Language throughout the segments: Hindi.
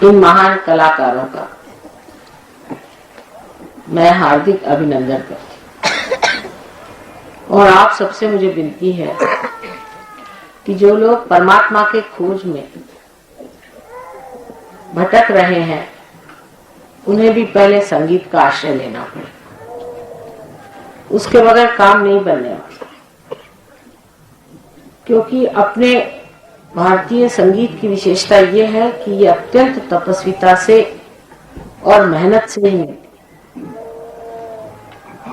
इन महान कलाकारों का मैं हार्दिक अभिनंदन करती हूँ। और आप सबसे मुझे विनती है कि जो लोग परमात्मा के खोज में भटक रहे हैं उन्हें भी पहले संगीत का आश्रय लेना पड़ेगा, उसके बगैर काम नहीं बनने वाला। क्योंकि अपने भारतीय संगीत की विशेषता यह है कि ये अत्यंत तपस्विता से और मेहनत से ही मिलती है।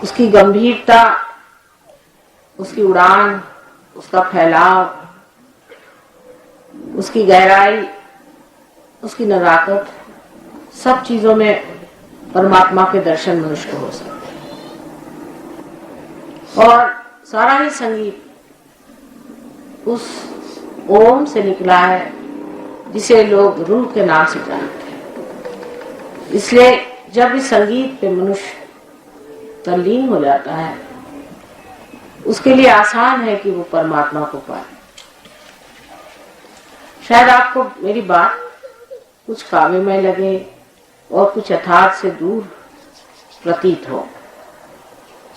उसकी गंभीरता, उसकी उड़ान, उसका फैलाव, उसकी गहराई, उसकी नजाकत, सब चीजों में परमात्मा के दर्शन मनुष्य को हो सकते हैं। और सारा ही संगीत उस ओम से निकला है जिसे लोग रूह के नाम से जानते हैं। इसलिए जब इस संगीत पे मनुष्य तल्लीन हो जाता है उसके लिए आसान है कि वो परमात्मा को पाए। शायद आपको मेरी बात कुछ काव्यमय लगे और कुछ यथार्थ से दूर प्रतीत हो।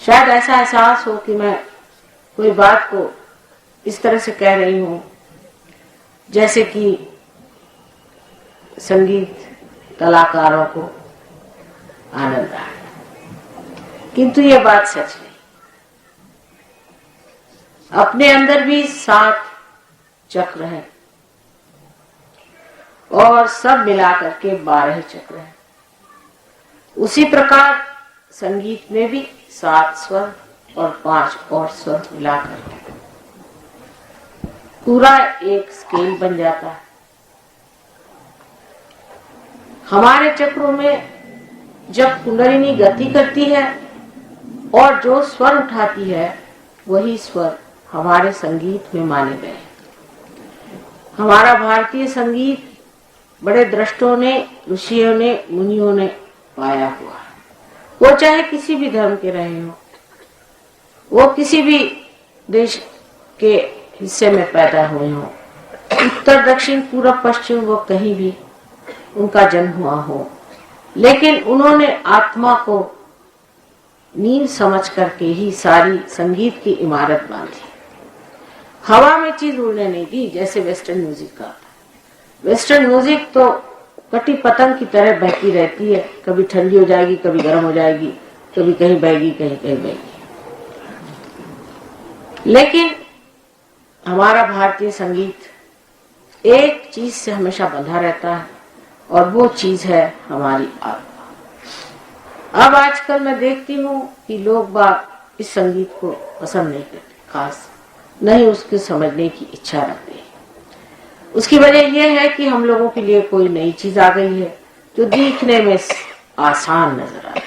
शायद ऐसा एहसास हो कि मैं कोई बात को इस तरह से कह रही हूं जैसे कि संगीत कलाकारों को आनंद आए, किंतु ये बात सच नहीं। अपने अंदर भी 7 चक्र हैं और सब मिलाकर के 12 चक्र हैं। उसी प्रकार संगीत में भी 7 स्वर और 5 और स्वर मिलाकर के पूरा एक स्केल बन जाता है। हमारे चक्रों में जब कुंडलिनी गति करती है और जो स्वर उठाती है वही स्वर हमारे संगीत में माने गए। हमारा भारतीय संगीत बड़े दृष्टों ने, ऋषियों ने, मुनियों ने पाया हुआ है। वो चाहे किसी भी धर्म के रहे हो, वो किसी भी देश के हिस्से में पैदा हुए हो, उत्तर दक्षिण पूर्व पश्चिम, वो कहीं भी उनका जन्म हुआ हो, लेकिन उन्होंने आत्मा को नींव समझ करके ही सारी संगीत की इमारत बांधी। हवा में चीज उड़ने नहीं दी जैसे वेस्टर्न म्यूजिक का। वेस्टर्न म्यूजिक तो कटी पतंग की तरह बहती रहती है, कभी ठंडी हो जाएगी, कभी गर्म हो जाएगी, कभी कहीं बहेगी, कहीं कहीं बहेगी। लेकिन हमारा भारतीय संगीत एक चीज से हमेशा बंधा रहता है और वो चीज है हमारी आत्मा। अब आजकल मैं देखती हूँ कि लोग बाग इस संगीत को पसंद नहीं करते, खास नहीं उसके समझने की इच्छा रखते हैं। उसकी वजह यह है कि हम लोगों के लिए कोई नई चीज आ गई है जो दिखने में आसान नजर आती है,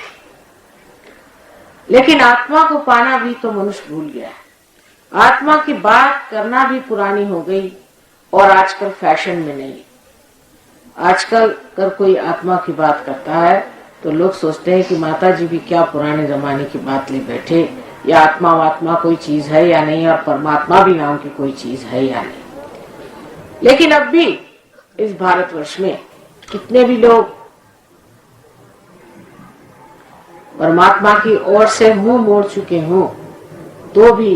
लेकिन आत्मा को पाना भी तो मनुष्य भूल गया है। आत्मा की बात करना भी पुरानी हो गई और आजकल फैशन में नहीं। आजकल अगर कोई आत्मा की बात करता है तो लोग सोचते हैं कि माता जी भी क्या पुराने जमाने की बात ले बैठे, या आत्मा कोई चीज है या नहीं, और परमात्मा भी नाम की कोई चीज है या नहीं। लेकिन अब भी इस भारतवर्ष में कितने भी लोग परमात्मा की ओर से मुंह मोड़ चुके हों तो भी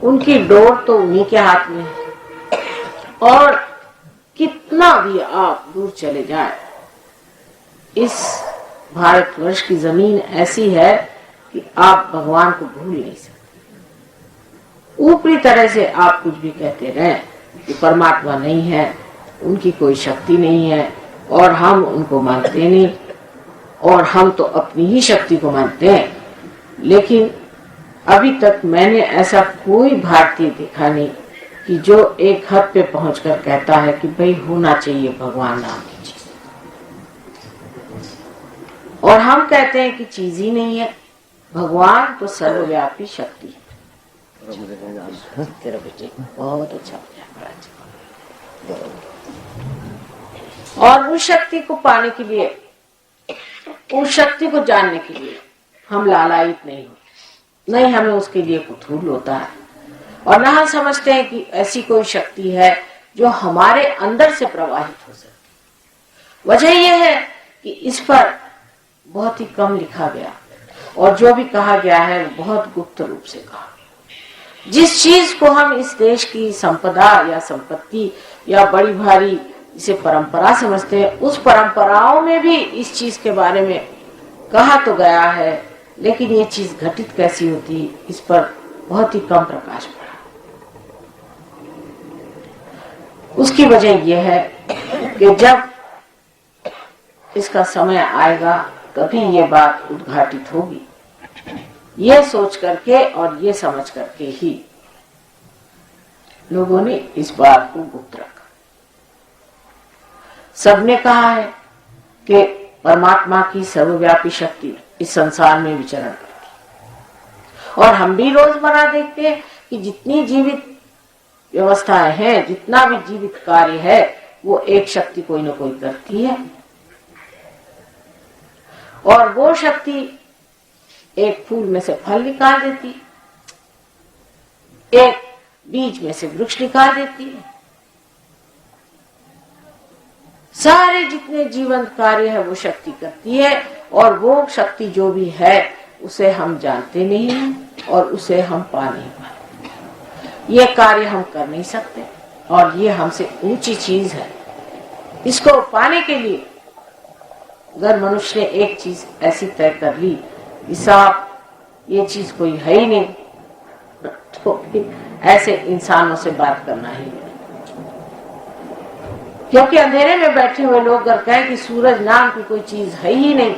उनकी डोर तो उन्हीं के हाथ में है। और कितना भी आप दूर चले जाएं, इस भारतवर्ष की जमीन ऐसी है कि आप भगवान को भूल नहीं सकते। ऊपरी तरह से आप कुछ भी कहते रहें कि परमात्मा नहीं है, उनकी कोई शक्ति नहीं है और हम उनको मानते नहीं, और हम तो अपनी ही शक्ति को मानते हैं। लेकिन अभी तक मैंने ऐसा कोई भारतीय देखा नहीं कि जो एक हद पे पहुंचकर कहता है कि भाई होना चाहिए भगवान नाम की चीज, और हम कहते हैं कि चीज ही नहीं है। भगवान तो सर्वव्यापी शक्ति है। तेरा बेटे बहुत अच्छा और उस शक्ति को पाने के लिए, उस शक्ति को जानने के लिए हम लालायित नहीं होते, नहीं हमें उसके लिए कुतूहल होता है, और न हम समझते हैं कि ऐसी कोई शक्ति है जो हमारे अंदर से प्रवाहित हो सकती। वजह यह है कि इस पर बहुत ही कम लिखा गया और जो भी कहा गया है वो बहुत गुप्त रूप से कहा गया। जिस चीज को हम इस देश की संपदा या संपत्ति या बड़ी भारी जिसे परंपरा समझते हैं, उस परंपराओं में भी इस चीज के बारे में कहा तो गया है, लेकिन ये चीज घटित कैसी होती इस पर बहुत ही कम प्रकाश पड़ा। उसकी वजह यह है कि जब इसका समय आएगा तभी ये बात उद्घाटित होगी, ये सोच करके और ये समझ करके ही लोगों ने इस बात को गुप्त रखा। सबने कहा है कि परमात्मा की सर्वव्यापी शक्ति इस संसार में विचरण करती, और हम भी रोजमर्रा देखते हैं कि जितनी जीवित व्यवस्थाएं हैं, जितना भी जीवित कार्य है, वो एक शक्ति कोई ना कोई करती है, और वो शक्ति एक फूल में से फल निकाल देती, एक बीज में से वृक्ष निकाल देती है। सारे जितने जीवंत कार्य है वो शक्ति करती है, और वो शक्ति जो भी है उसे हम जानते नहीं हैं और उसे हम पा नहीं पाते। ये कार्य हम कर नहीं सकते और ये हमसे ऊंची चीज है। इसको पाने के लिए अगर मनुष्य ने एक चीज ऐसी तय कर ली कि साहब ये चीज कोई है ही नहीं, तो ऐसे इंसानों से बात करना ही है। क्योंकि अंधेरे में बैठे हुए लोग अगर कहें कि सूरज नाम की कोई चीज है ही नहीं,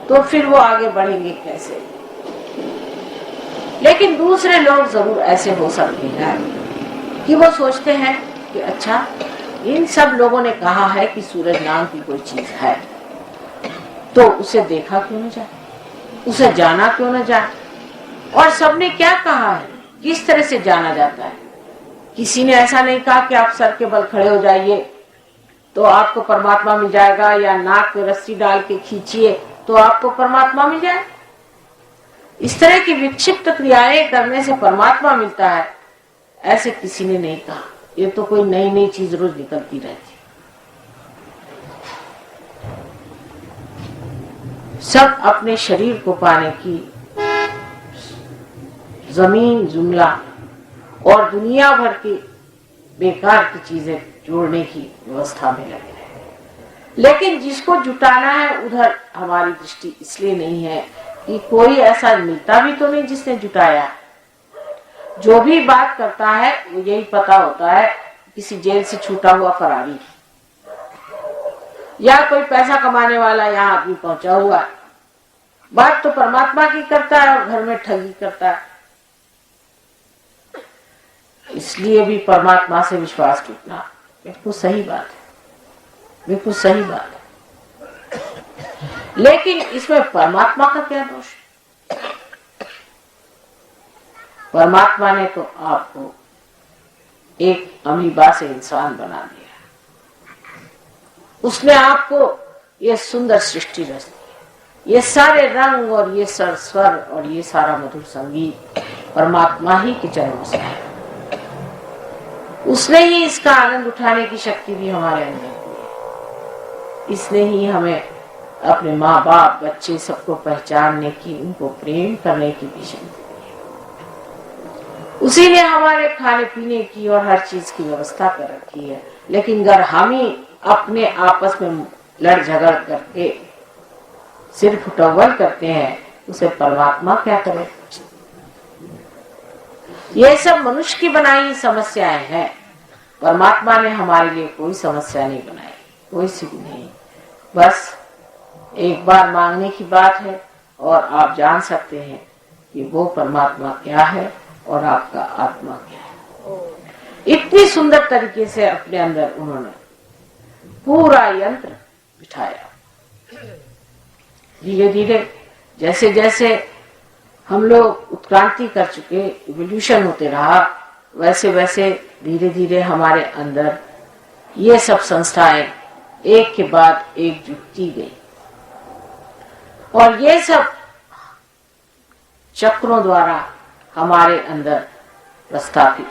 तो फिर वो आगे बढ़ेंगे कैसे। लेकिन दूसरे लोग जरूर ऐसे हो सकते हैं कि वो सोचते हैं कि अच्छा, इन सब लोगों ने कहा है कि सूरज नाम की कोई चीज है, तो उसे देखा क्यों न जाए, उसे जाना क्यों न जाए। और सबने क्या कहा है, किस तरह से जाना जाता है। किसी ने ऐसा नहीं कहा कि आप सर के बल खड़े हो जाइए तो आपको परमात्मा मिल जाएगा, या नाक में रस्सी डाल के खींचिए तो आपको परमात्मा मिल जाए। इस तरह की विक्षिप्त क्रियाएं करने से परमात्मा मिलता है, ऐसे किसी ने नहीं कहा। ये तो कोई नई नई चीज रोज निकलती रहती। सब अपने शरीर को पाने की जमीन जुमला और दुनिया भर की बेकार की चीजें जोड़ने की व्यवस्था में लगे हैं। लेकिन जिसको जुटाना है उधर हमारी दृष्टि इसलिए नहीं है कि कोई ऐसा मिलता भी तो नहीं जिसने जुटाया। जो भी बात करता है वो यही पता होता है किसी जेल से छूटा हुआ फरारी, या कोई पैसा कमाने वाला यहाँ आदमी पहुंचा हुआ है। बात तो परमात्मा की करता है और घर में ठगी करता है। इसलिए भी परमात्मा से विश्वास टूटना बिल्कुल सही बात है, बिल्कुल सही बात है। लेकिन इसमें परमात्मा का क्या दोष? परमात्मा ने तो आपको एक अमीबा से इंसान बना दिया। उसने आपको ये सुंदर सृष्टि रच दी, ये सारे रंग और ये स्वर और ये सारा मधुर संगीत परमात्मा ही के चरणों से है। उसने ही इसका आनंद उठाने की शक्ति भी हमारे अंदर दी है। इसने ही हमें अपने माँ बाप बच्चे सबको पहचानने की, उनको प्रेम करने की भी शक्ति दी है। उसी ने हमारे खाने पीने की और हर चीज की व्यवस्था कर रखी है। लेकिन अगर हम ही अपने आपस में लड़ झगड़ करके सिर्फ फुटअव्वल करते हैं, उसे परमात्मा क्या करे। ये सब मनुष्य की बनाई समस्याएं हैं। परमात्मा ने हमारे लिए कोई समस्या नहीं बनाई, कोई सी भी नहीं। बस एक बार मांगने की बात है और आप जान सकते हैं कि वो परमात्मा क्या है और आपका आत्मा क्या है। इतनी सुंदर तरीके से अपने अंदर उन्होंने पूरा यंत्र बिठाया। धीरे धीरे जैसे जैसे हम लोग उत्क्रांति कर चुके, इवोल्यूशन होते रहा, वैसे वैसे धीरे धीरे हमारे अंदर ये सब संस्थाएं एक के बाद एक जुटती गई और ये सब चक्रों द्वारा हमारे अंदर प्रस्थापित।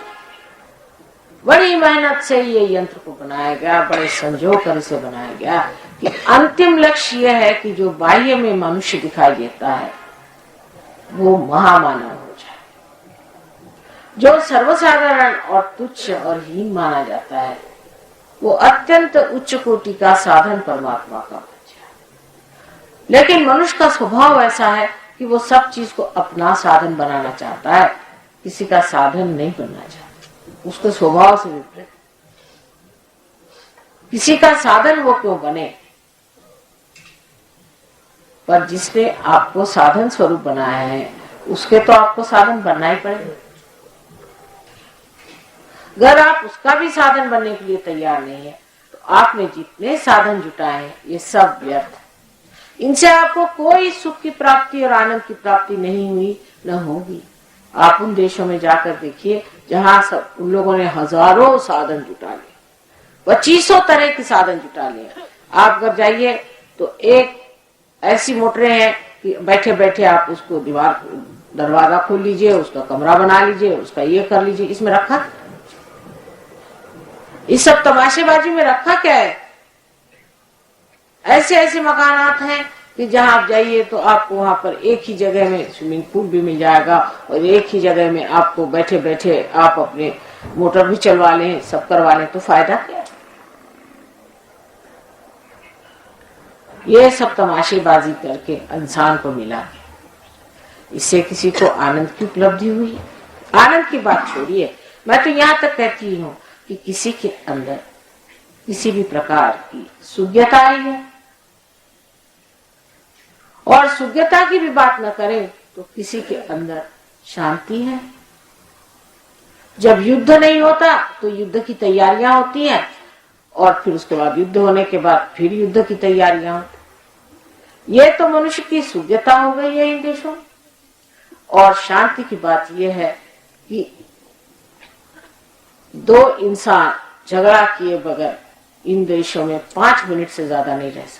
बड़ी मेहनत से ये यंत्र को बनाया गया, बड़े संजो कर इसे बनाया गया। कि अंतिम लक्ष्य यह है कि जो बाह्य में मनुष्य दिखाई देता है वो महामानव हो जाए। जो सर्वसाधारण और तुच्छ और हीन माना जाता है वो अत्यंत उच्च कोटि का साधन परमात्मा का बन जाए। लेकिन मनुष्य का स्वभाव ऐसा है कि वो सब चीज को अपना साधन बनाना चाहता है, किसी का साधन नहीं बनना चाहता। उसके स्वभाव से विपरीत। किसी का साधन वो क्यों बने, पर जिसने आपको साधन स्वरूप बनाया है उसके तो आपको साधन बनना ही पड़ेगा। अगर आप उसका भी साधन बनने के लिए तैयार नहीं है तो आपने जितने साधन जुटाए हैं ये सब व्यर्थ। इनसे आपको कोई सुख की प्राप्ति और आनंद की प्राप्ति नहीं हुई, न होगी। आप उन देशों में जाकर देखिए जहां सब उन लोगों ने हजारों साधन जुटा लिए, 2500 तरह के साधन जुटा लिए। आप अगर जाइए तो एक ऐसी मोटरें हैं कि बैठे बैठे आप उसको दरवाजा खोल लीजिए, उसका कमरा बना लीजिए, उसका ये कर लीजिए। इसमें रखा, इस सब तमाशेबाजी में रखा क्या है? ऐसे ऐसे मकानात हैं कि जहां आप जाइए तो आपको वहां पर एक ही जगह में स्विमिंग पूल भी मिल जाएगा और एक ही जगह में आपको बैठे बैठे आप अपने मोटर भी चलवा लें, सब करवा लें, तो फायदा क्या है? ये सब तमाशेबाजी करके इंसान को मिला, इससे किसी को आनंद की उपलब्धि हुई? आनंद की बात छोड़िए, मैं तो यहाँ तक कहती हूँ कि किसी के अंदर किसी भी प्रकार की सुज्ञता आई है, और सुज्ञता की भी बात न करें तो किसी के अंदर शांति है। जब युद्ध नहीं होता तो युद्ध की तैयारियां होती हैं, और फिर उसके बाद युद्ध होने के बाद फिर युद्ध की तैयारियां होती। ये तो मनुष्य की सुज्ञता हो गई है इन देशों। और शांति की बात यह है कि दो इंसान झगड़ा किए बगैर इन देशों में 5 मिनट से ज्यादा नहीं रह सकते।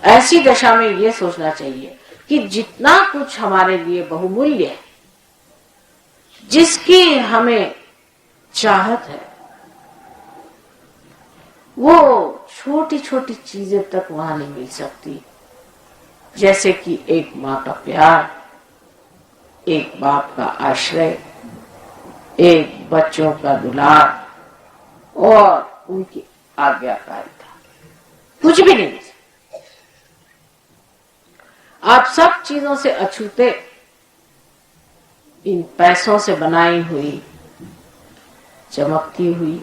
ऐसी दशा में ये सोचना चाहिए कि जितना कुछ हमारे लिए बहुमूल्य है, जिसकी हमें चाहत है, वो छोटी छोटी चीजें तक वहां नहीं मिल सकती। जैसे कि एक माँ का प्यार, एक बाप का आश्रय, एक बच्चों का दुलार और उनकी आज्ञाकारिता, कुछ भी नहीं। आप सब चीजों से अछूते इन पैसों से बनाई हुई चमकती हुई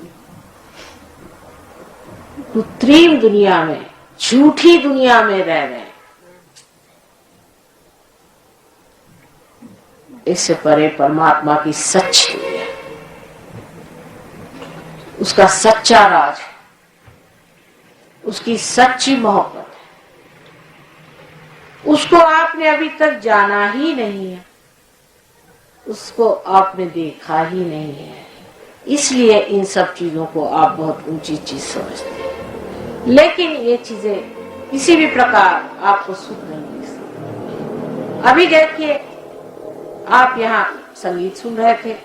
कृत्रिम दुनिया में, झूठी दुनिया में रह रहे हैं। इससे परे परमात्मा की सच्ची दुनिया, उसका सच्चा राज, उसकी सच्ची मोहब्बत, उसको आपने अभी तक जाना ही नहीं है, उसको आपने देखा ही नहीं है। इसलिए इन सब चीजों को आप बहुत ऊंची चीज समझते हैं, लेकिन ये चीजें किसी भी प्रकार आपको सुख नहीं दे सकती। अभी देखिए, आप यहाँ संगीत सुन रहे थे,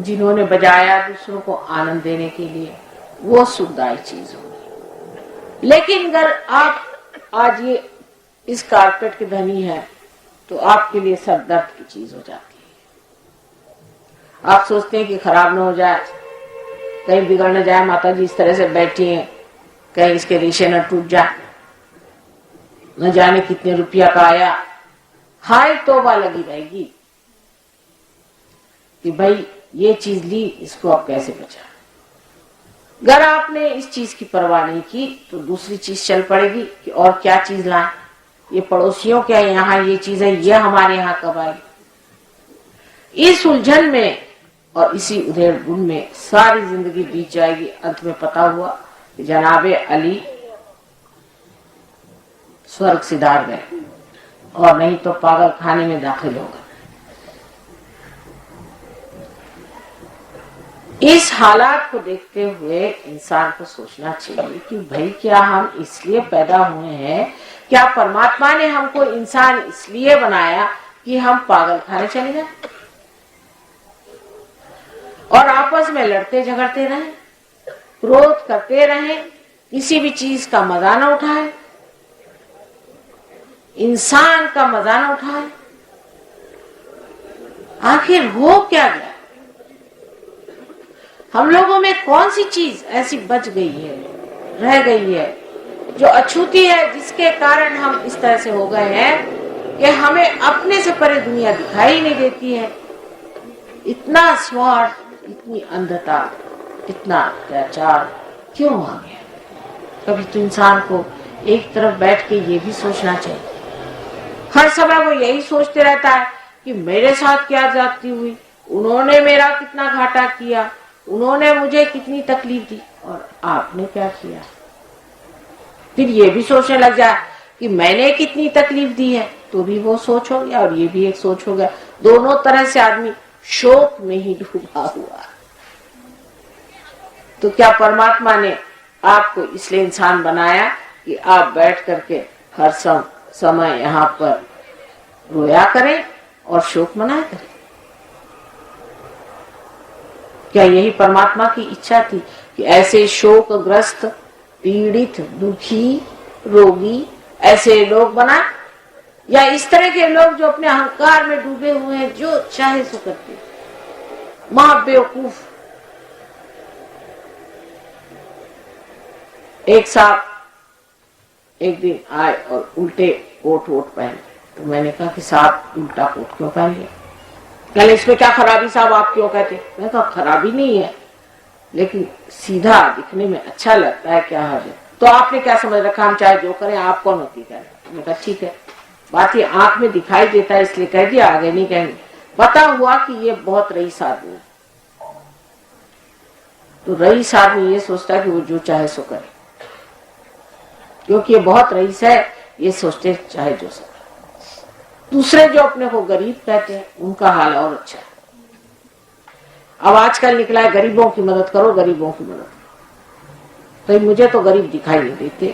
जिन्होंने बजाया दूसरों को आनंद देने के लिए, वो सुखदायी चीज होगी। लेकिन अगर आप आज ये इस कारपेट के धनी है तो आपके लिए सर दर्द की चीज हो जाती है। आप सोचते हैं कि खराब न हो जाए, कहीं बिगड़ न जाए, माता जी इस तरह से बैठी हैं, कहीं इसके रेशे न टूट जाए, न जाने कितने रुपया का आया। हाय तौबा लगी रहेगी कि भाई ये चीज ली, इसको अब कैसे बचा। अगर आपने इस चीज की परवाह नहीं की तो दूसरी चीज चल पड़ेगी कि और क्या चीज लाए, ये पड़ोसियों के यहाँ ये चीज है, ये हमारे यहाँ कब आएगी। इस उलझन में और इसी उधेड़ बुन में सारी जिंदगी बीत जाएगी। अंत में पता हुआ कि जनाबे अली स्वर्ग सिधार गए और नहीं तो पागल खाने में दाखिल हो गए। इस हालात को देखते हुए इंसान को सोचना चाहिए कि भाई क्या हम इसलिए पैदा हुए हैं, क्या परमात्मा ने हमको इंसान इसलिए बनाया कि हम पागल खाने चले जाए। और आप आपस में लड़ते झगड़ते रहें, क्रोध करते रहें, किसी भी चीज का मजा न उठाए, इंसान का मजा न उठाए। आखिर हो क्या गया? हम लोगों में कौन सी चीज ऐसी बच गई है, रह गई है, जो अछूती है, जिसके कारण हम इस तरह से हो गए हैं कि हमें अपने से परे दुनिया दिखाई नहीं देती है। इतना स्वार्थ, इतनी अंधता, इतना अत्याचार क्यों आ गया? कभी तो इंसान को एक तरफ बैठ के ये भी सोचना चाहिए। हर समय वो यही सोचते रहता है कि मेरे साथ क्या ज्यादती हुई, उन्होंने मेरा कितना घाटा किया, उन्होंने मुझे कितनी तकलीफ दी और आपने क्या किया। फिर ये भी सोचने लग जाए कि मैंने कितनी तकलीफ दी है, तो भी वो सोच हो गया और ये भी एक सोच हो गया। दोनों तरह से आदमी शोक में ही डूबा हुआ। तो क्या परमात्मा ने आपको इसलिए इंसान बनाया कि आप बैठ करके हर समय यहाँ पर रोया करें और शोक मनाया करें? क्या यही परमात्मा की इच्छा थी कि ऐसे शोकग्रस्त, पीड़ित, दुखी, रोगी ऐसे लोग बनाए, या इस तरह के लोग जो अपने अहंकार में डूबे हुए हैं, जो चाहे सो करते, महाबेवकूफ। एक साहब एक दिन आए और उल्टे कोट वोट पहने, तो मैंने कहा कि साहब उल्टा कोट क्यों पहन लिया? कहले इसमें क्या खराबी साहब, आप क्यों कहते? मैं कहा खराबी नहीं है, लेकिन सीधा दिखने में अच्छा लगता है, क्या हाल है? तो आपने क्या समझ रखा हम चाहे जो करें, आप कौन होती है? मैंने कहा ठीक है, बात ये आंख में दिखाई देता है इसलिए कह दिया, आगे नहीं कहेंगे। पता हुआ कि ये बहुत रईस आदमी, तो रईस आदमी ये सोचता है कि वो जो चाहे सो करे, क्योंकि ये बहुत रईस है, ये सोचते चाहे जो सके। दूसरे जो अपने को गरीब कहते हैं, उनका हाल और अच्छा है। अब आजकल निकला है गरीबों की मदद करो, गरीबों की मदद करो। तो मुझे तो गरीब दिखाई नहीं देते,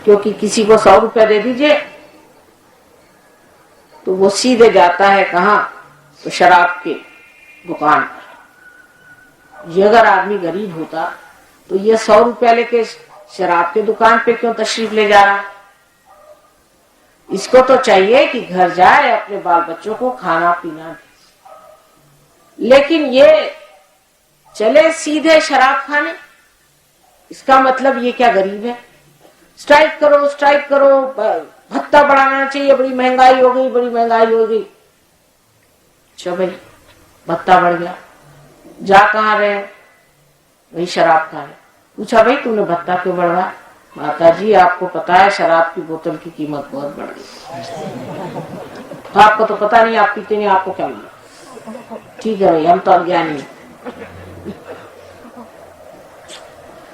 क्योंकि किसी को 100 रुपया दे दीजिए तो वो सीधे जाता है कहाँ? तो शराब के दुकान पर। ये अगर आदमी गरीब होता तो ये 100 रुपया लेके शराब के दुकान पे क्यों तशरीफ ले जा रहा? इसको तो चाहिए कि घर जाए, अपने बाल बच्चों को खाना पीना दे। लेकिन ये चले सीधे शराब खाने। इसका मतलब ये क्या गरीब है? स्ट्राइक करो, स्ट्राइक करो, भत्ता बढ़ाना चाहिए, बड़ी महंगाई हो गई, बड़ी महंगाई हो गई। चलो भाई, भत्ता बढ़ गया, जा कहाँ रहे? वही शराब खाने। पूछा भाई तूने भत्ता क्यों बढ़ाया? माता जी आपको पता है शराब की बोतल की कीमत बहुत बढ़ गई। आपको तो पता नहीं, आप पीते नहीं, आपको क्या मिला? ठीक है भाई, हम तो अज्ञानी।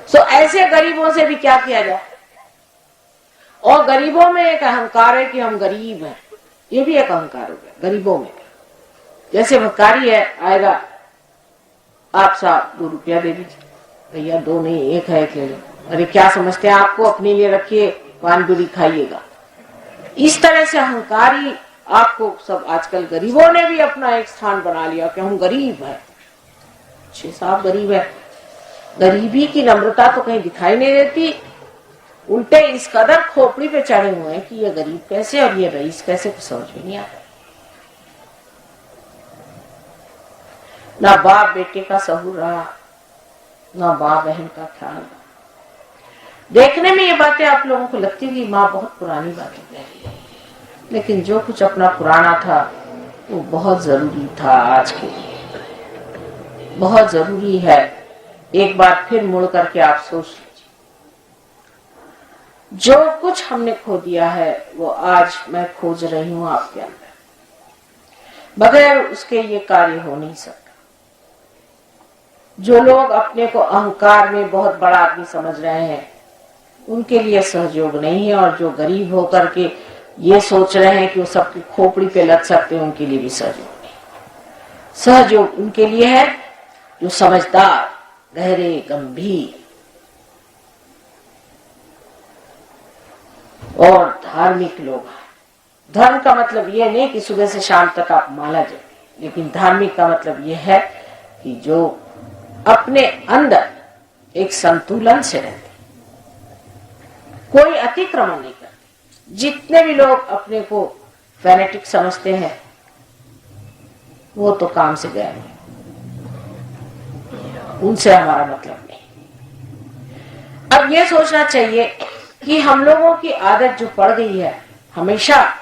तो ऐसे गरीबों से भी क्या किया जाए? और गरीबों में एक अहंकार है कि हम गरीब हैं, ये भी एक अहंकार हो गया गरीबों में। जैसे भिखारी है, आएगा, आप साहब 2 रुपया दे दीजिए। भैया 2 नहीं, 1 है, 1 ले लो। अरे क्या समझते हैं आपको, अपने लिए रखिए, पान बीड़ी खाइएगा। इस तरह से अहंकारी आपको सब आजकल गरीबों ने भी अपना एक स्थान बना लिया कि हम गरीब हैं। अच्छे साहब गरीब है, गरीबी की नम्रता तो कहीं दिखाई नहीं देती। उल्टे इस कदर खोपड़ी पे चढ़े हुए हैं कि ये गरीब कैसे और ये रईस कैसे, कुछ समझ में नहीं आता। ना बाप बेटे का सहूर रहा, ना माँ बहन का ख्याल रहा। देखने में ये बातें आप लोगों को लगती है कि माँ बहुत पुरानी बातें कह रही है, लेकिन जो कुछ अपना पुराना था वो बहुत जरूरी था, आज के लिए बहुत जरूरी है। एक बार फिर मुड़ करके आप सोच लीजिए, जो कुछ हमने खो दिया है वो आज मैं खोज रही हूं आपके अंदर। बगैर उसके ये कार्य हो नहीं सकता। जो लोग अपने को अहंकार में बहुत बड़ा आदमी समझ रहे हैं उनके लिए सहयोग नहीं है, और जो गरीब होकर के ये सोच रहे हैं कि वो सबकी खोपड़ी पे लग सकते हैं, उनके लिए भी सहयोग नहीं। सहयोग उनके लिए है जो समझदार, गहरे, गंभीर और धार्मिक लोग हैं। धर्म का मतलब ये नहीं कि सुबह से शाम तक आप माला जपे, लेकिन धार्मिक का मतलब ये है कि जो अपने अंदर एक संतुलन से रहते, कोई अतिक्रमण नहीं करते। जितने भी लोग अपने को फैनेटिक समझते हैं वो तो काम से गए, उनसे हमारा मतलब नहीं। अब ये सोचना चाहिए कि हम लोगों की आदत जो पड़ गई है, हमेशा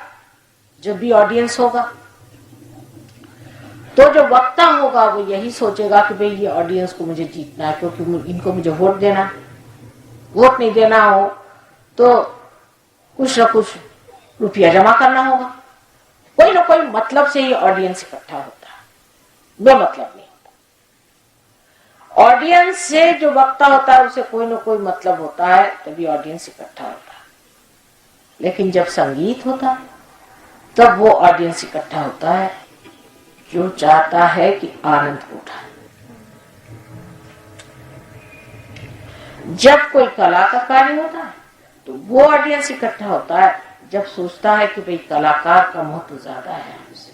जब भी ऑडियंस होगा तो जो वक्ता होगा वो यही सोचेगा कि भाई ये ऑडियंस को मुझे जीतना है, क्योंकि इनको मुझे वोट देना है। वोट नहीं देना हो तो कुछ न कुछ रुपया जमा करना होगा। कोई ना कोई मतलब से ये ऑडियंस इकट्ठा होता है, बेमतलब नहीं होता। ऑडियंस से जो वक्ता होता है उसे कोई ना कोई मतलब होता है, तभी ऑडियंस इकट्ठा होता है। लेकिन जब संगीत होता है तब वो ऑडियंस इकट्ठा होता है जो चाहता है कि आनंद उठाए। जब कोई कला का कार्य होता है तो वो ऑडियंस इकट्ठा होता है जब सोचता है कि भाई कलाकार का महत्व ज्यादा है हमसे।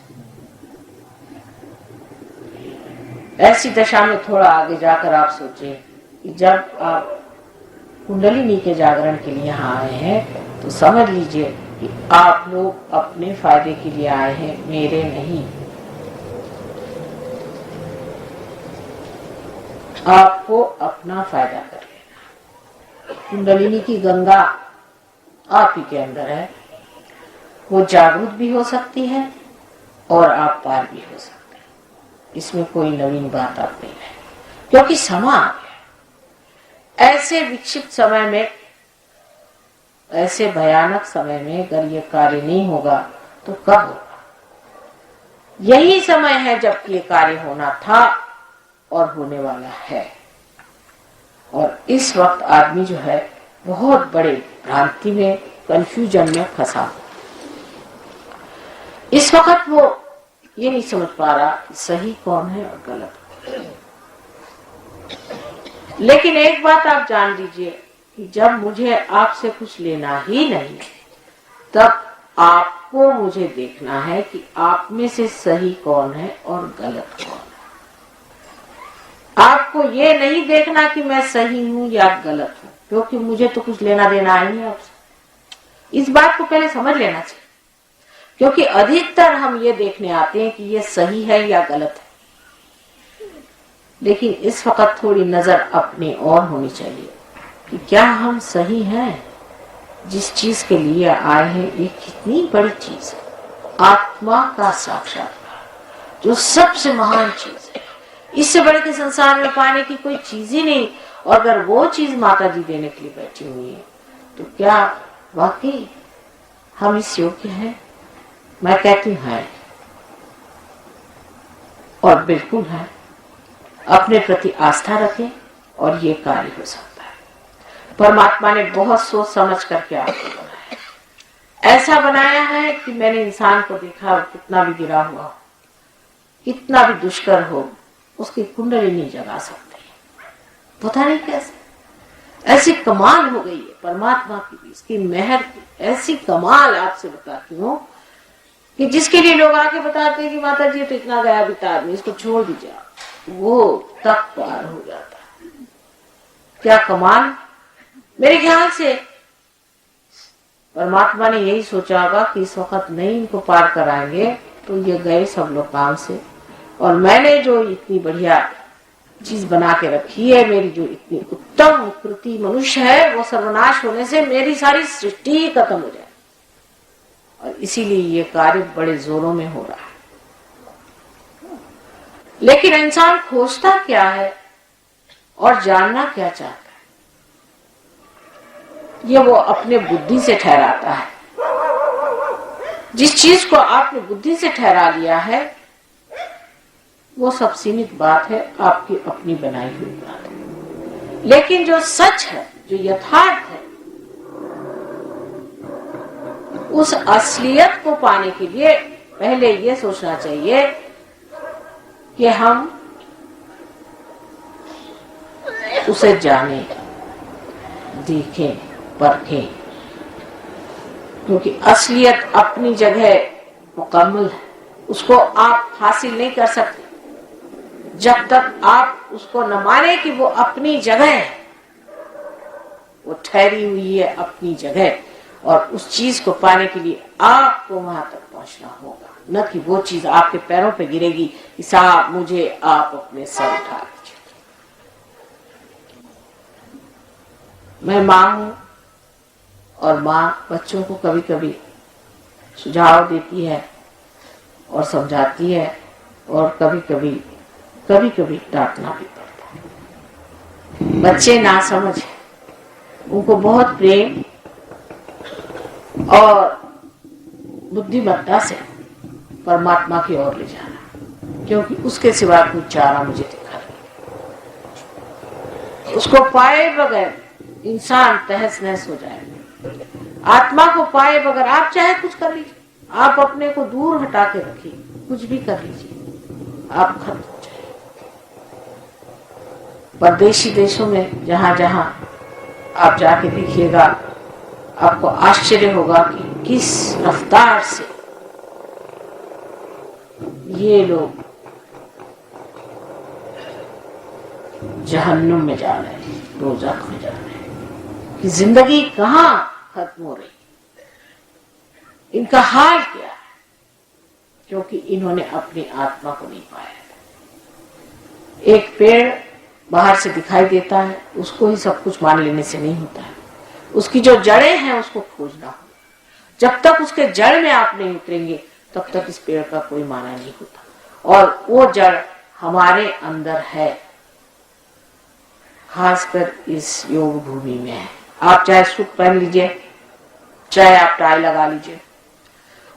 ऐसी दशा में थोड़ा आगे जाकर आप सोचें कि जब आप कुंडलिनी के जागरण के लिए यहाँ आए हैं तो समझ लीजिए कि आप लोग अपने फायदे के लिए आए हैं, मेरे नहीं। आपको अपना फायदा कर लेना। कुंडलिनी की गंगा आप ही के अंदर है, वो जागरूक भी हो सकती है और आप पार भी हो सकते हैं। इसमें कोई नवीन बात आप नहीं है, क्योंकि समय आ गया। ऐसे विक्षिप्त समय में, ऐसे भयानक समय में अगर ये कार्य नहीं होगा तो कब होगा? यही समय है जब ये कार्य होना था और होने वाला है। और इस वक्त आदमी जो है बहुत बड़े भ्रांति में, कंफ्यूजन में फंसा। इस वक्त वो ये नहीं समझ पा रहा कि सही कौन है और गलत। लेकिन एक बात आप जान लीजिए कि जब मुझे आपसे कुछ लेना ही नहीं, तब आपको मुझे देखना है कि आप में से सही कौन है और गलत कौन है। आपको ये नहीं देखना कि मैं सही हूं या गलत हूं, क्योंकि मुझे तो कुछ लेना देना ही नहीं आपसे। इस बात को पहले समझ लेना चाहिए, क्योंकि अधिकतर हम ये देखने आते हैं कि ये सही है या गलत है। लेकिन इस वक्त थोड़ी नजर अपनी और होनी चाहिए कि क्या हम सही हैं? जिस चीज के लिए आए हैं ये कितनी बड़ी चीज है, आत्मा का साक्षात्कार, जो सबसे महान चीज है। इससे बड़े के संसार में पाने की कोई चीज ही नहीं। और अगर वो चीज माता जी देने के लिए बैठी हुई है तो क्या वाकई हम इस योग्य हैं? मैं कहती हूं है, और बिल्कुल है। अपने प्रति आस्था रखें और ये कार्य हो सकता है। परमात्मा ने बहुत सोच समझ करके आपको बनाया, ऐसा बनाया है कि मैंने इंसान को देखा, कितना भी गिरा हुआ, कितना भी दुष्कर हो, उसकी कुंडलिनी जगा सकते हैं। पता नहीं कैसे, ऐसी कमाल हो गई है परमात्मा की, इसकी मेहर की ऐसी कमाल। आपसे बताती हूँ कि जिसके लिए लोग आके बताते हैं कि माता जी तो इतना गया बीता आदमी, इसको छोड़ दीजिए, वो तक पार हो जाता है। क्या कमाल! मेरे ख्याल से परमात्मा ने यही सोचा होगा कि इस वक्त नहीं इनको पार कराएंगे तो ये गए सब लोग काम से, और मैंने जो इतनी बढ़िया चीज बना के रखी है, मेरी जो इतनी उत्तम कृति मनुष्य है, वो सर्वनाश होने से मेरी सारी सृष्टि ही खत्म हो जाए। और इसीलिए ये कार्य बड़े जोरों में हो रहा है। लेकिन इंसान खोजता क्या है और जानना क्या चाहता है, ये वो अपने बुद्धि से ठहराता है। जिस चीज को आपने बुद्धि से ठहरा लिया है वो सब सीमित बात है, आपकी अपनी बनाई हुई बात है। लेकिन जो सच है, जो यथार्थ है, उस असलियत को पाने के लिए पहले ये सोचना चाहिए कि हम उसे जाने, देखें, परखें, क्योंकि असलियत अपनी जगह मुकम्मल है, उसको आप हासिल नहीं कर सकते। जब तक आप उसको न माने कि वो अपनी जगह है, वो ठहरी हुई है अपनी जगह, और उस चीज को पाने के लिए आपको वहां तक पहुंचना होगा, न कि वो चीज आपके पैरों पे गिरेगी कि साहब मुझे आप अपने सर उठा लीजिए। मैं मां हूं और मां बच्चों को कभी कभी सुझाव देती है और समझाती है, और कभी कभी डांटना भी पड़ता है। बच्चे ना समझ, उनको बहुत प्रेम और बुद्धिमत्ता से परमात्मा की ओर ले जाना, क्योंकि उसके सिवा कोई चारा मुझे दिखा नहीं। उसको पाए बगैर इंसान तहस नहस हो जाएगा। आत्मा को पाए बगैर आप चाहे कुछ कर लीजिए, आप अपने को दूर हटा के रखिए, कुछ भी कर लीजिए, आप खत्म हो जाए। परदेशी देशों में जहां जहां आप जाके देखिएगा, आपको आश्चर्य होगा कि किस रफ्तार से ये लोग जहन्नुम में जा रहे हैं, दोज़ख में जा रहे हैं, कि जिंदगी कहां खत्म हो रही, इनका हाल क्या है, क्योंकि इन्होंने अपनी आत्मा को नहीं पाया। एक पेड़ बाहर से दिखाई देता है, उसको ही सब कुछ मान लेने से नहीं होता है, उसकी जो जड़ें हैं उसको खोजना हो। जब तक उसके जड़ में आप नहीं उतरेंगे तब तक इस पेड़ का कोई माना नहीं होता, और वो जड़ हमारे अंदर है, खासकर इस योग भूमि में है। आप चाहे सूट पहन लीजिए, चाहे आप टाई लगा लीजिए,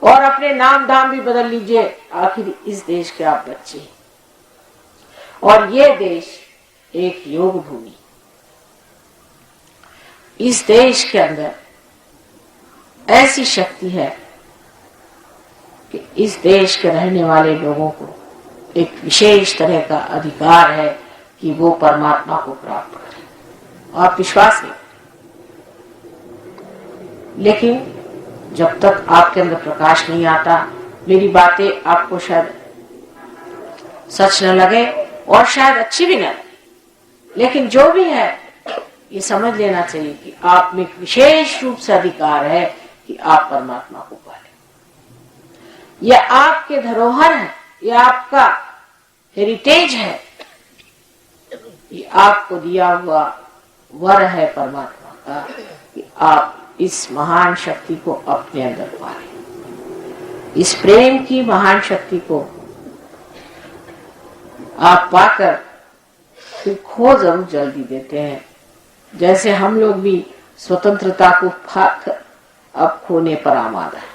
और अपने नाम धाम भी बदल लीजिए, आखिर इस देश के आप बच्चे हैं, और ये देश एक योग भूमि। इस देश के अंदर ऐसी शक्ति है कि इस देश के रहने वाले लोगों को एक विशेष तरह का अधिकार है कि वो परमात्मा को प्राप्त करें। आप विश्वास नहीं, लेकिन जब तक आपके अंदर प्रकाश नहीं आता, मेरी बातें आपको शायद सच न लगे और शायद अच्छी भी न लगे, लेकिन जो भी है ये समझ लेना चाहिए कि आप में एक विशेष रूप से अधिकार है कि आप परमात्मा को पालें। यह आपके धरोहर है, यह आपका हेरिटेज है, ये आपको दिया हुआ वर है परमात्मा का कि आप इस महान शक्ति को अपने अंदर पालें। इस प्रेम की महान शक्ति को आप पाकर फिर खो जरूर जल्दी देते हैं, जैसे हम लोग भी स्वतंत्रता को पाकर अब खोने पर आमादा है।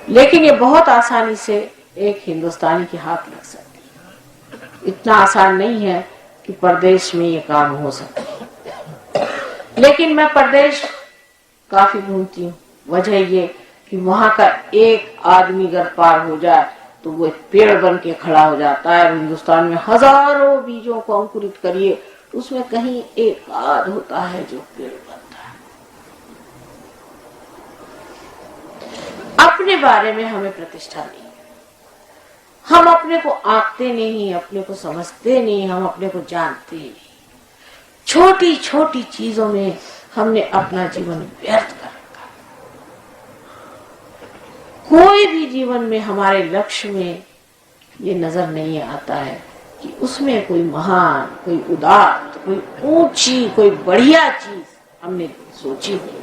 लेकिन ये बहुत आसानी से एक हिंदुस्तानी के हाथ लग सकती है, इतना आसान नहीं है कि परदेश में ये काम हो सके। लेकिन मैं परदेश काफी घूमती हूँ, वजह ये कि वहां का एक आदमी अगर पार हो जाए तो वो एक पेड़ बन के खड़ा हो जाता है। हिंदुस्तान में हजारों बीजों को अंकुरित करिए, उसमें कहीं एक आध होता है जो पेड़ बनता है। अपने बारे में हमें प्रतिष्ठा नहीं, हम अपने को आंकते नहीं, अपने को समझते नहीं, हम अपने को जानते नहीं। छोटी छोटी चीजों में हमने अपना जीवन व्यर्थ कर रखा। कोई भी जीवन में हमारे लक्ष्य में ये नजर नहीं आता है कि उसमें कोई महान, कोई उदात्त, कोई ऊंची, कोई बढ़िया चीज हमने सोची नहीं।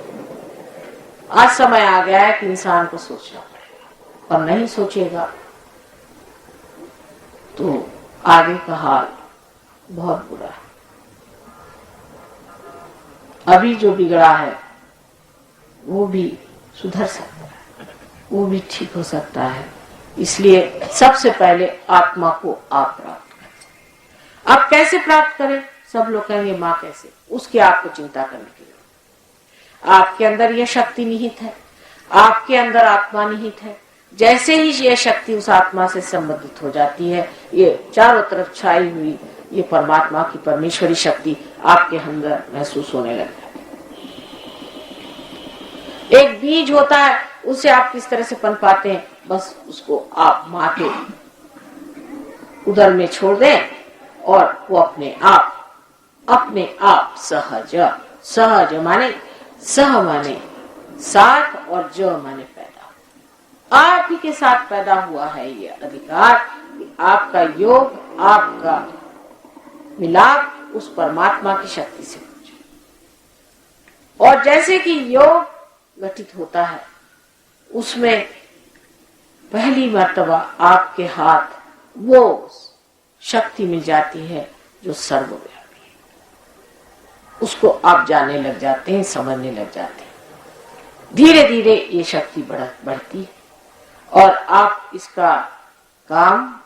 आज समय आ गया है कि इंसान को सोचना पड़ेगा, और नहीं सोचेगा तो आगे का हाल बहुत बुरा है। अभी जो बिगड़ा है वो भी सुधर सकता है, वो भी ठीक हो सकता है। इसलिए सबसे पहले आत्मा को आप प्राप्त करें। आप कैसे प्राप्त करें? सब लोग कहेंगे माँ कैसे, उसकी आपको चिंता करने की जरूरत। आपके अंदर यह शक्ति निहित है, आपके अंदर आत्मा निहित है। जैसे ही यह शक्ति उस आत्मा से संबंधित हो जाती है, ये चारों तरफ छाई हुई ये परमात्मा की परमेश्वरी शक्ति आपके अंदर महसूस होने लगता है। एक बीज होता है, उसे आप किस तरह से पनपाते हैं, बस उसको आप माँ के उधर में छोड़ दें और वो अपने आप सहज, सहज माने सह माने साथ और ज माने पैदा, आप ही के साथ पैदा हुआ है ये अधिकार कि आपका योग, आपका मिलाप उस परमात्मा की शक्ति से पहुंचे। और जैसे कि योग गठित होता है उसमें पहली मर्तबा आपके हाथ वो शक्ति मिल जाती है जो सर्वव्यापी है, उसको आप जानने लग जाते हैं, समझने लग जाते हैं। धीरे धीरे ये शक्ति बढ़ती है और आप इसका काम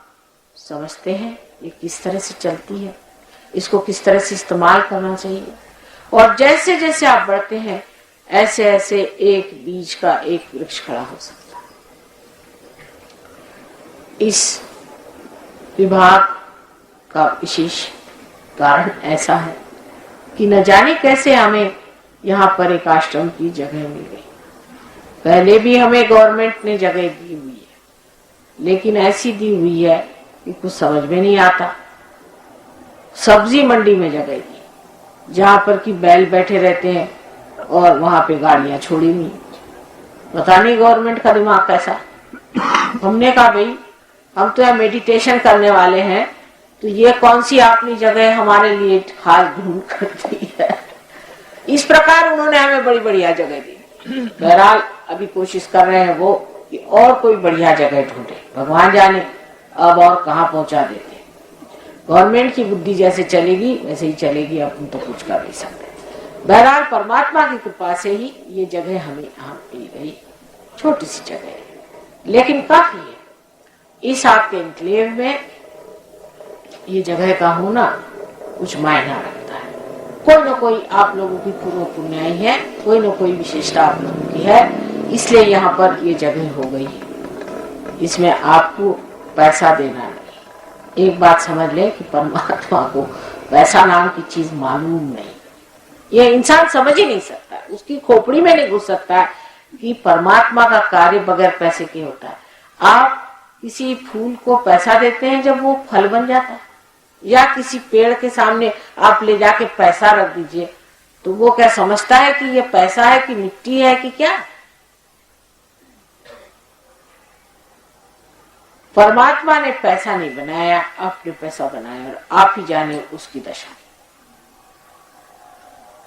समझते हैं, ये किस तरह से चलती है, इसको किस तरह से इस्तेमाल करना चाहिए। और जैसे जैसे आप बढ़ते हैं ऐसे ऐसे एक बीज का एक वृक्ष खड़ा हो सकता है। इस विभाग का विशेष कारण ऐसा है कि न जाने कैसे हमें यहाँ पर एक आश्रम की जगह मिल गई। पहले भी हमें गवर्नमेंट ने जगह दी हुई है, लेकिन ऐसी दी हुई है कि कुछ समझ में नहीं आता। सब्जी मंडी में जगह दी जहाँ पर कि बैल बैठे रहते हैं और वहां पे गाड़ियां छोड़ी हुई। पता नहीं गवर्नमेंट का दिमाग कैसा। हमने कहा भाई हम तो यहाँ मेडिटेशन करने वाले हैं, तो ये कौन सी आपने जगह हमारे लिए खास ढूंढ कर दी है। इस प्रकार उन्होंने हमें बड़ी बढ़िया जगह दी। बहरहाल अभी कोशिश कर रहे हैं वो कि और कोई बढ़िया जगह ढूंढे, भगवान जाने अब और कहाँ पहुंचा देते। गवर्नमेंट की बुद्धि जैसे चलेगी वैसे ही चलेगी, अपन तो कुछ कर नहीं सकते। बहरहाल परमात्मा की कृपा से ही ये जगह हमें यहाँ मिल गई। छोटी सी जगह है लेकिन काफी है। इस आपके एन्क्लेव में ये जगह का होना कुछ मायना रखता है। कोई न कोई आप लोगों की पूर्व पुण्याई है, कोई न कोई विशेषता आप लोगों की है, इसलिए यहाँ पर ये जगह हो गई है। इसमें आपको पैसा देना नहीं। एक बात समझ ले कि परमात्मा को पैसा नाम की चीज मालूम नहीं, ये इंसान समझ ही नहीं सकता, उसकी खोपड़ी में नहीं घुस सकता कि परमात्मा का कार्य बगैर पैसे के होता है। आप किसी फूल को पैसा देते हैं जब वो फल बन जाता है, या किसी पेड़ के सामने आप ले जाके पैसा रख दीजिए तो वो क्या समझता है कि ये पैसा है कि मिट्टी है कि क्या। परमात्मा ने पैसा नहीं बनाया, आपने पैसा बनाया और आप ही जाने उसकी दशा।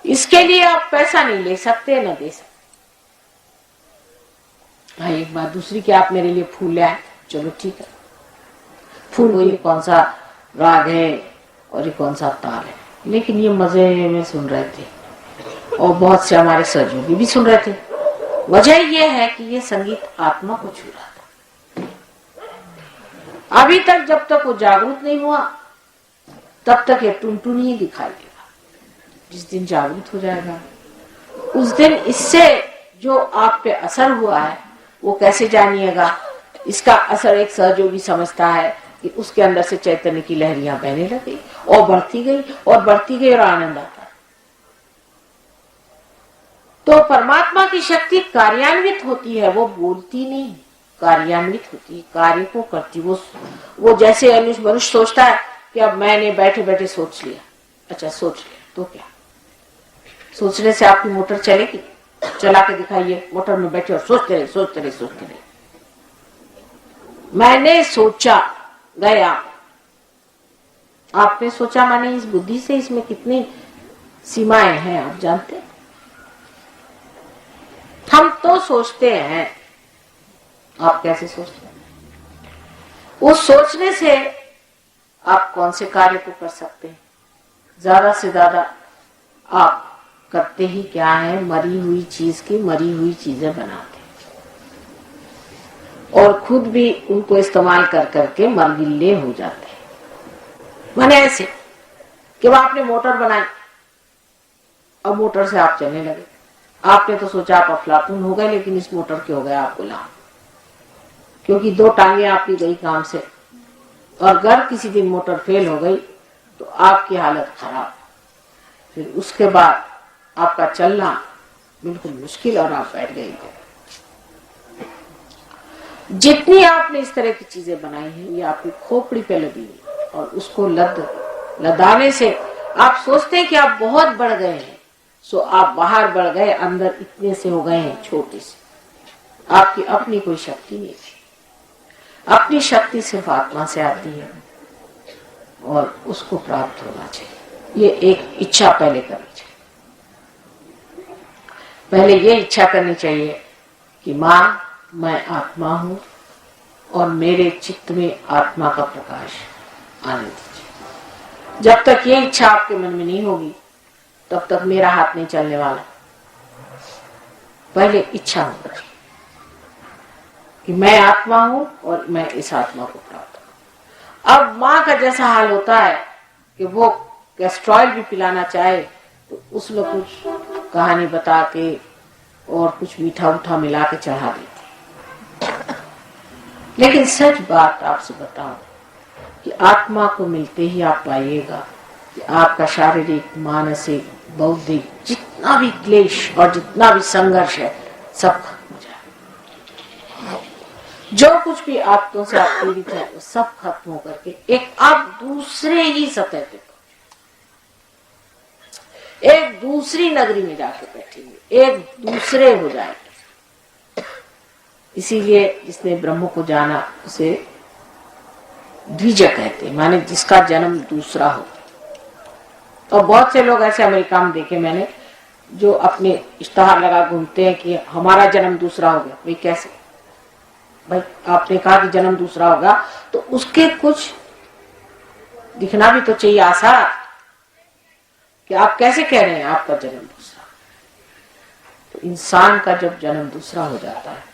इसके लिए आप पैसा नहीं ले सकते न दे सकते। हाँ एक बात दूसरी कि आप मेरे लिए फूल ले आए, चलो ठीक है, फूल ये कौन सा राग है और ये कौन सा ताल है, लेकिन ये मजे में सुन रहे थे और बहुत से हमारे सहयोगी भी सुन रहे थे। वजह ये है कि ये संगीत आत्मा को छू रहा था। अभी तक जब तक वो जागरूक नहीं हुआ तब तक ये टुनटुन ही दिखाई देगा। जिस दिन जागरूक हो जाएगा उस दिन इससे जो आप पे असर हुआ है वो कैसे जानिएगा। इसका असर एक सहयोगी समझता है कि उसके अंदर से चैतन्य की लहरियां बहने लगी और बढ़ती गई और बढ़ती गई और आनंद आता है। तो परमात्मा की शक्ति कार्यान्वित होती है, वो बोलती नहीं, कार्यान्वित होती है, कार्य को करती। वो जैसे मनुष्य सोचता है कि अब मैंने बैठे बैठे सोच लिया, अच्छा सोच लिया तो क्या, सोचने से आपकी मोटर चलेगी? चला के दिखाइए, मोटर में बैठे और सोचते रहे सोचते रहे सोचते रहे। मैंने सोचा गया, आपने सोचा माने इस बुद्धि से इसमें कितनी सीमाएं हैं आप जानते हैं। हम तो सोचते हैं, आप कैसे सोचते हैं? उस सोचने से आप कौन से कार्य को कर सकते हैं? ज्यादा से ज्यादा आप करते ही क्या है, मरी हुई चीज की मरी हुई चीजें बनाते और खुद भी उनको इस्तेमाल कर करके मरगिल्ले हो जाते हैं। माने ऐसे कि वो आपने मोटर बनाई, अब मोटर से आप चलने लगे। आपने तो सोचा आप अफलातून हो गए, लेकिन इस मोटर के हो गया आप गुलाम, क्योंकि दो टांगे आपकी गई काम से। और अगर किसी दिन मोटर फेल हो गई तो आपकी हालत खराब, फिर उसके बाद आपका चलना बिल्कुल मुश्किल और आप बैठ गए। जितनी आपने इस तरह की चीजें बनाई हैं ये आपकी खोपड़ी पे लगी हुई, और उसको लदाने से आप सोचते हैं कि आप बहुत बढ़ गए हैं, सो आप बाहर बढ़ गए, अंदर इतने से हो गए हैं छोटे से। आपकी अपनी कोई शक्ति नहीं है। अपनी शक्ति सिर्फ आत्मा से आती है और उसको प्राप्त होना चाहिए। ये एक इच्छा पहले करनी चाहिए। पहले ये इच्छा करनी चाहिए कि माँ, मैं आत्मा हूं और मेरे चित्त में आत्मा का प्रकाश आने दीजिए। जब तक ये इच्छा आपके मन में नहीं होगी तब तक मेरा हाथ नहीं चलने वाला। पहले इच्छा होनी चाहिए कि मैं आत्मा हूं और मैं इस आत्मा को प्राप्त करूं। अब माँ का जैसा हाल होता है कि वो कैस्ट्रॉयल भी पिलाना चाहे तो उसमें कुछ कहानी बता के और कुछ मीठा उठा मिला के चढ़ा देती। लेकिन सच बात आपसे बताऊं कि आत्मा को मिलते ही आप पाइएगा कि आपका शारीरिक, मानसिक, बौद्धिक जितना भी क्लेश और जितना भी संघर्ष है सब खत्म हो जाए। जो कुछ भी आत्मों से आप पीड़ित है वो सब खत्म होकर के एक आप दूसरे ही सतह पे, एक दूसरी नगरी में जाके बैठेंगे, एक दूसरे हो जाएंगे। इसीलिए जिसने ब्रह्म को जाना उसे द्विज कहते हैं, माने जिसका जन्म दूसरा हो। और बहुत से लोग ऐसे अमेरिका में देखे मैंने जो अपने इश्तहार लगा घूमते हैं कि हमारा जन्म दूसरा हो गया। भाई कैसे? भाई आपने कहा कि जन्म दूसरा होगा तो उसके कुछ दिखना भी तो चाहिए आसार कि आप कैसे कह रहे हैं आपका जन्म दूसरा। तो इंसान का जब जन्म दूसरा हो जाता है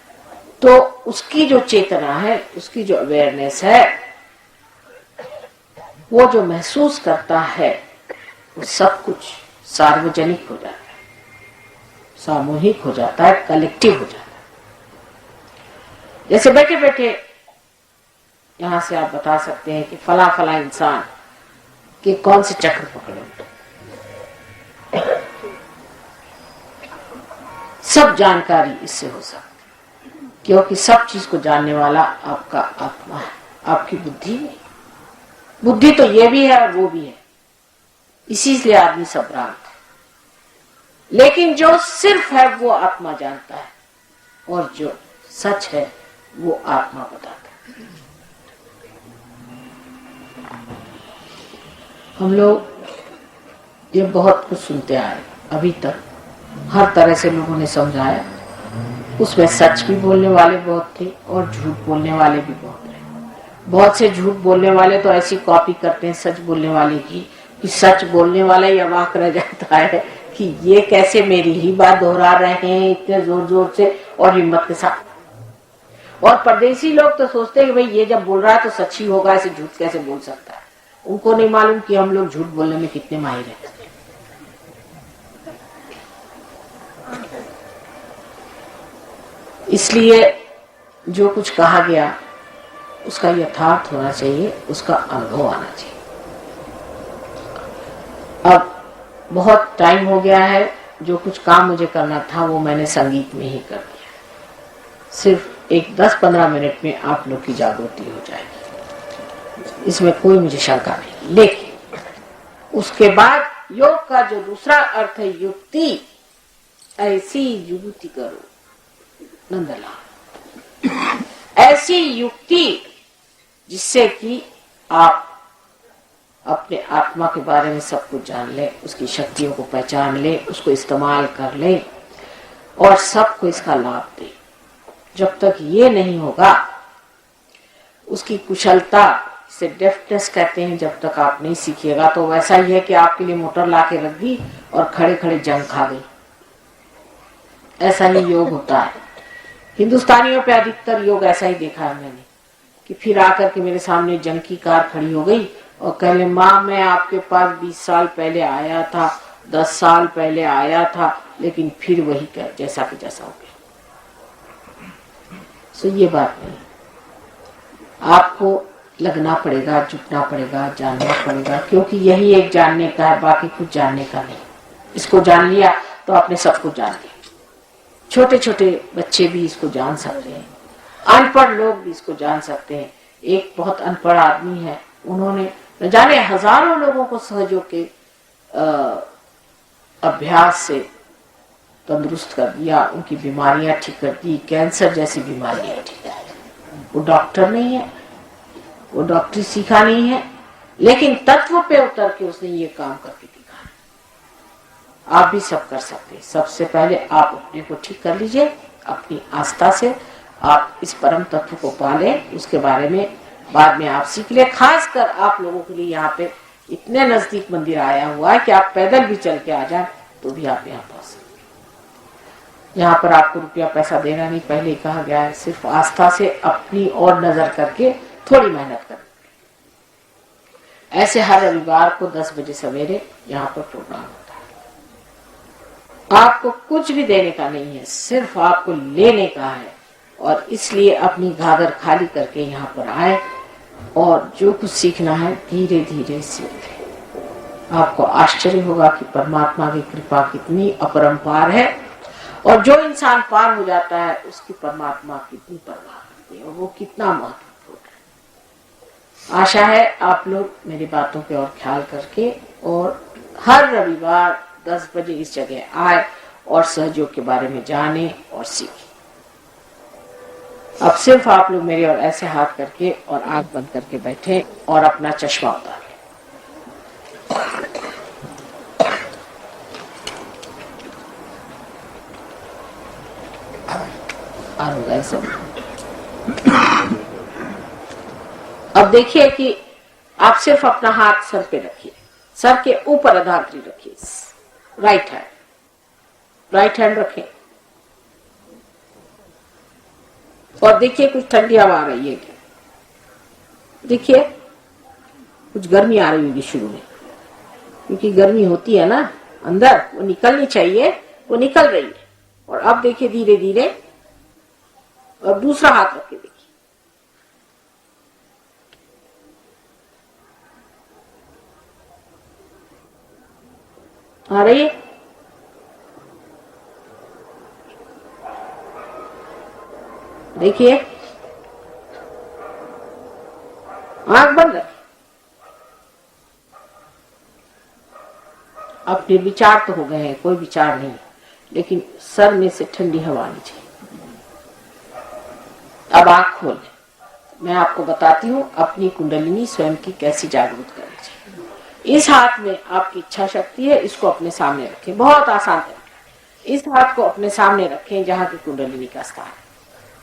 तो उसकी जो चेतना है, उसकी जो अवेयरनेस है, वो जो महसूस करता है वो सब कुछ सार्वजनिक हो जाता है, सामूहिक हो जाता है, कलेक्टिव हो जाता है। जैसे बैठे बैठे यहां से आप बता सकते हैं कि फला फला इंसान के कौन से चक्र पकड़े, सब जानकारी इससे हो सकती, क्योंकि सब चीज को जानने वाला आपका आत्मा है, आपकी बुद्धि नहीं। बुद्धि तो ये भी है और वो भी है, इसीलिए आदमी सब भ्रांत है। लेकिन जो सिर्फ है वो आत्मा जानता है और जो सच है वो आत्मा बताता है। हम लोग ये बहुत कुछ सुनते आए अभी तक, हर तरह से लोगों ने समझाया। उसमें सच भी बोलने वाले बहुत थे और झूठ बोलने वाले भी बहुत थे। बहुत से झूठ बोलने वाले तो ऐसी कॉपी करते हैं सच बोलने वाले की कि सच बोलने वाला ही अवाक रह जाता है कि ये कैसे मेरी ही बात दोहरा रहे हैं इतने जोर जोर से और हिम्मत के साथ। और परदेसी लोग तो सोचते हैं कि भाई ये जब बोल रहा है तो सच ही होगा, ऐसे झूठ कैसे बोल सकता है। उनको नहीं मालूम कि हम लोग झूठ बोलने में कितने माहिर हैं। इसलिए जो कुछ कहा गया उसका यथार्थ होना चाहिए, उसका अनुभव आना चाहिए। अब बहुत टाइम हो गया है, जो कुछ काम मुझे करना था वो मैंने संगीत में ही कर दिया। सिर्फ एक 10-15 मिनट में आप लोग की जागृति हो जाएगी, इसमें कोई मुझे शंका नहीं। लेकिन उसके बाद योग का जो दूसरा अर्थ है युक्ति, ऐसी युक्ति करो नंदलाल, ऐसी युक्ति जिससे कि आप अपने आत्मा के बारे में सब कुछ जान ले, उसकी शक्तियों को पहचान ले, उसको इस्तेमाल कर ले और सबको इसका लाभ दे। जब तक ये नहीं होगा उसकी कुशलता से डेफ्टनेस कहते हैं, जब तक आप नहीं सीखिएगा तो वैसा ही है कि आपके लिए मोटर ला के रख दी और खड़े खड़े जंग खा गई। ऐसा ही योग होता है। हिंदुस्तानियों पे अधिकतर योग ऐसा ही देखा है मैंने कि फिर आकर के मेरे सामने जंग की कार खड़ी हो गई और कहले माँ मैं आपके पास 20 साल पहले आया था, 10 साल पहले आया था, लेकिन फिर वही जैसा कि जैसा हो गया। सो ये बात नहीं, आपको लगना पड़ेगा, झुकना पड़ेगा, जानना पड़ेगा, क्योंकि यही एक जानने का है, बाकी कुछ जानने का नहीं। इसको जान लिया तो आपने सब कुछ जान लिया। छोटे छोटे बच्चे भी इसको जान सकते हैं, अनपढ़ लोग भी इसको जान सकते हैं। एक बहुत अनपढ़ आदमी है, उन्होंने न जाने हजारों लोगों को सहयोग के अभ्यास से तंदुरुस्त कर दिया, उनकी बीमारियां ठीक कर दी, कैंसर जैसी बीमारियां ठीक कर दी। वो डॉक्टर नहीं है, वो डॉक्टरी सीखा नहीं है, लेकिन तत्व पे उतर के उसने ये काम करके दिखा। आप भी सब कर सकते हैं। सबसे पहले आप अपने को ठीक कर लीजिए, अपनी आस्था से आप इस परम तत्व को पालें, उसके बारे में बाद में आप सीख ले। खासकर आप लोगों के लिए यहाँ पे इतने नजदीक मंदिर आया हुआ है कि आप पैदल भी चल के आ जाए तो भी आप यहाँ पहुंच सकते। यहाँ पर आपको रुपया पैसा देना नहीं, पहले ही कहा गया है। सिर्फ आस्था से अपनी और नजर करके थोड़ी मेहनत करें। ऐसे हर रविवार को 10 बजे सवेरे यहाँ पर प्रोग्राम होता है। आपको कुछ भी देने का नहीं है, सिर्फ आपको लेने का है। और इसलिए अपनी घाघर खाली करके यहाँ पर आए और जो कुछ सीखना है धीरे धीरे सीखें। आपको आश्चर्य होगा कि परमात्मा की कृपा कितनी अपरंपार है, और जो इंसान पार हो जाता है उसकी परमात्मा कितनी परवाह करती है और वो कितना महत्वपूर्ण है। आशा है आप लोग मेरी बातों पे और ख्याल करके और हर रविवार 10 बजे इस जगह आए और सहयोग के बारे में जाने और सीखें। अब सिर्फ आप लोग मेरे और ऐसे हाथ करके और आंख बंद करके बैठे और अपना चश्मा उतार लें। सब अब देखिए कि आप सिर्फ अपना हाथ सर पे रखिए, सर के ऊपर आधारक्रिय रखिए। राइट हैंड रखें और देखिए कुछ ठंडी हवा आ रही है क्या? देखिए कुछ गर्मी आ रही होगी शुरू में, क्योंकि गर्मी होती है ना अंदर, वो निकलनी चाहिए, वो निकल रही है। और अब देखिए धीरे धीरे, और दूसरा हाथ रख के देखिए, आ रही है। देखिए आंख बंद रखिए। अब विचार तो हो गए हैं, कोई विचार नहीं, लेकिन सर में से ठंडी हवा आनी चाहिए। अब आंख खोल, मैं आपको बताती हूँ अपनी कुंडलिनी स्वयं की कैसी जागरूक करनी चाहिए। इस हाथ में आपकी इच्छा शक्ति है, इसको अपने सामने रखें, बहुत आसान है। इस हाथ को अपने सामने रखें जहाँ की कुंडलिनी का स्थान है।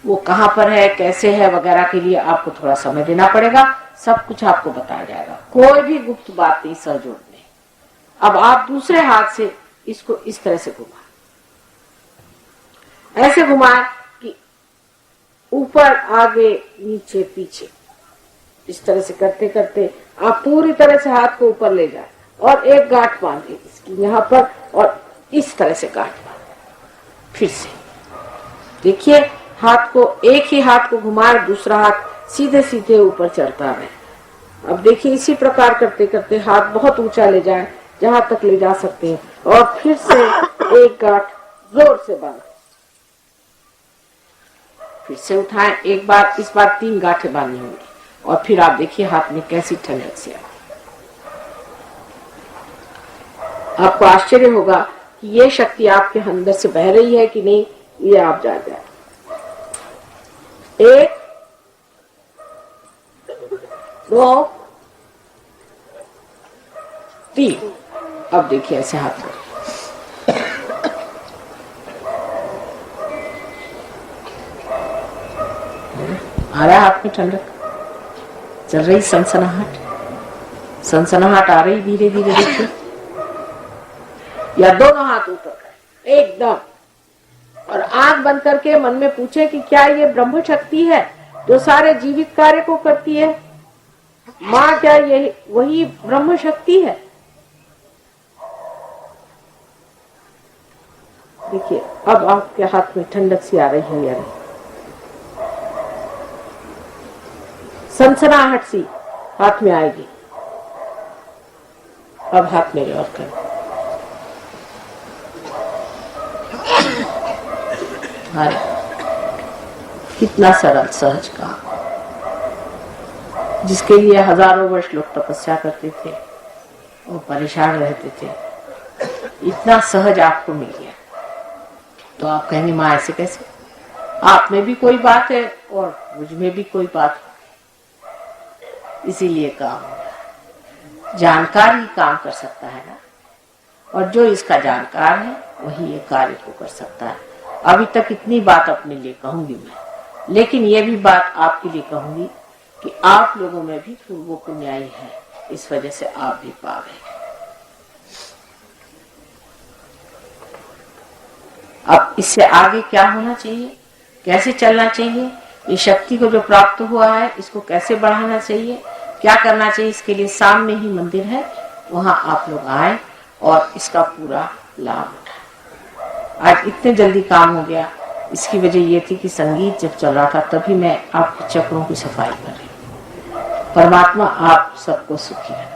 वो कहाँ पर है, कैसे है वगैरह के लिए आपको थोड़ा समय देना पड़ेगा, सब कुछ आपको बताया जाएगा, कोई भी गुप्त बात नहीं, सहयोग नहीं। अब आप दूसरे हाथ से इसको इस तरह से घुमाएं, ऐसे घुमाएं कि ऊपर आगे नीचे पीछे, इस तरह से करते करते आप पूरी तरह से हाथ को ऊपर ले जाए और एक गांठ बांधे इसकी यहाँ पर, और इस तरह से गांठ बांधे। फिर से देखिए हाथ को, एक ही हाथ को घुमाए, दूसरा हाथ सीधे सीधे ऊपर चढ़ता है। अब देखिए इसी प्रकार करते करते हाथ बहुत ऊंचा ले जाए, जहां तक ले जा सकते हैं, और फिर से एक गांठ जोर से बांधे, फिर से उठाएं एक बार, इस बार 3 गांठें बांधनी होंगी। और फिर आप देखिए हाथ में कैसी ठंडक से आपको आश्चर्य होगा कि ये शक्ति आपके अंदर से बह रही है कि नहीं, ये आप जान जाए। 1 2 3, अब देखिए ऐसे हाथ में आ रहा है, हाथ में ठंडक चल रही, सनसनाहट आ रही धीरे धीरे। देखिए, या दोनों हाथ ऊपर कर एकदम, और आंख बंद करके मन में पूछे कि क्या ये ब्रह्म शक्ति है जो सारे जीवित कार्य को करती है? माँ, क्या ये वही ब्रह्म शक्ति है? देखिए अब आपके हाथ में ठंडक सी आ रही है या नहीं, सनसनाहट सी हाथ में आएगी। अब हाथ मेरे और कर, कितना सरल सहज का, जिसके लिए हजारों वर्ष लोग तपस्या करते थे और परेशान रहते थे, इतना सहज आपको मिल गया। तो आप कहेंगे माँ ऐसे कैसे? आप में भी कोई बात है और मुझ में भी कोई बात है, इसीलिए काम होगा। जानकार ही काम कर सकता है ना, और जो इसका जानकार है वही ये कार्य को कर सकता है। अभी तक इतनी बात अपने लिए कहूंगी मैं, लेकिन ये भी बात आपके लिए कहूंगी कि आप लोगों में भी पूर्व पुण्याई है, इस वजह से आप भी पा गए। अब इससे आगे क्या होना चाहिए, कैसे चलना चाहिए, ये शक्ति को जो प्राप्त हुआ है इसको कैसे बढ़ाना चाहिए, क्या करना चाहिए, इसके लिए सामने ही मंदिर है, वहां आप लोग आए और इसका पूरा लाभ उठाए। आज इतने जल्दी काम हो गया, इसकी वजह ये थी कि संगीत जब चल रहा था तभी मैं आपके चक्रों की सफाई कर रही हूँ। परमात्मा आप सबको सुखी रहे।